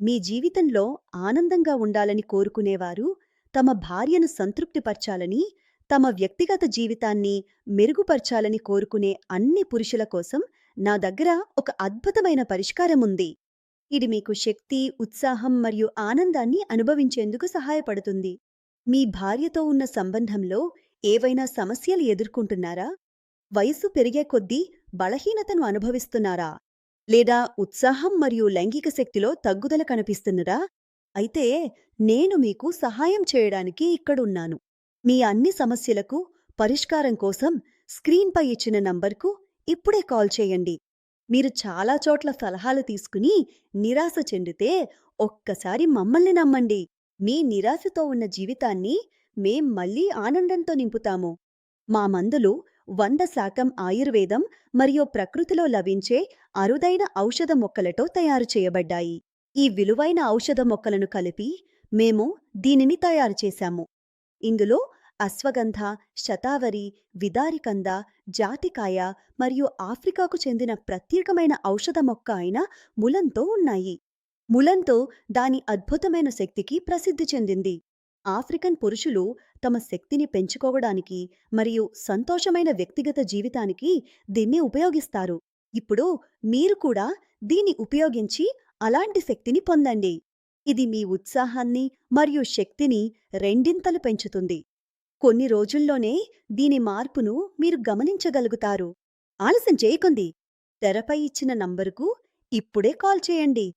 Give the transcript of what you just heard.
మీ జీవితంలో ఆనందంగా ఉండాలని కోరుకునేవారు తమ భార్యను సంతృప్తిపరచాలని, తమ వ్యక్తిగత జీవితాన్ని మెరుగుపరచాలని కోరుకునే అన్ని పురుషుల కోసం నా దగ్గర ఒక అద్భుతమైన పరిష్కారం ఉంది. ఇది మీకు శక్తి, ఉత్సాహం మరియు ఆనందాన్ని అనుభవించేందుకు సహాయపడుతుంది. మీ భార్యతో ఉన్న సంబంధంలో ఏవైనా సమస్యలు ఎదుర్కొంటున్నారా? వయస్సు పెరిగే కొద్దీ బలహీనతను అనుభవిస్తున్నారా? లేదా ఉత్సాహం మరియు లైంగిక శక్తిలో తగ్గుదల కనిపిస్తున్నదా? అయితే నేను మీకు సహాయం చేయడానికి ఇక్కడున్నాను. మీ అన్ని సమస్యలకు పరిష్కారం కోసం స్క్రీన్పై ఇచ్చిన నంబర్కు ఇప్పుడే కాల్ చేయండి. మీరు చాలా చోట్ల సలహాలు తీసుకుని నిరాశ చెందితే ఒక్కసారి మమ్మల్ని నమ్మండి. మీ నిరాశతో ఉన్న జీవితాన్ని మేం మళ్ళీ ఆనందంతో నింపుతాము. మా మందులు 100% ఆయుర్వేదం మరియు ప్రకృతిలో లభించే అరుదైన ఔషధ మొక్కలతో తయారు చేయబడ్డాయి. ఈ విలువైన ఔషధ మొక్కలను కలిపి మేము దీనిని తయారు చేశాము. ఇందులో అశ్వగంధ, శతావరి, విదారికంద, జాతికాయ మరియు ఆఫ్రికాకు చెందిన ప్రత్యేకమైన ఔషధ మొక్క అయిన ములంతో ఉన్నాయి. ములంతో దాని అద్భుతమైన శక్తికి ప్రసిద్ధి చెందింది. ఆఫ్రికన్ పురుషులు తమ శక్తిని పెంచుకోవడానికి మరియు సంతోషమైన వ్యక్తిగత జీవితానికి దీన్ని ఉపయోగిస్తారు. ఇప్పుడు మీరు కూడా దీన్ని ఉపయోగించి అలాంటి శక్తిని పొందండి. ఇది మీ ఉత్సాహాన్ని మరియు శక్తిని రెండింతలు పెంచుతుంది. కొన్ని రోజుల్లోనే దీని మార్పును మీరు గమనించగలుగుతారు. ఆలస్యం చేయకుంది. తెరపై ఇచ్చిన నంబరుకు ఇప్పుడే కాల్ చేయండి.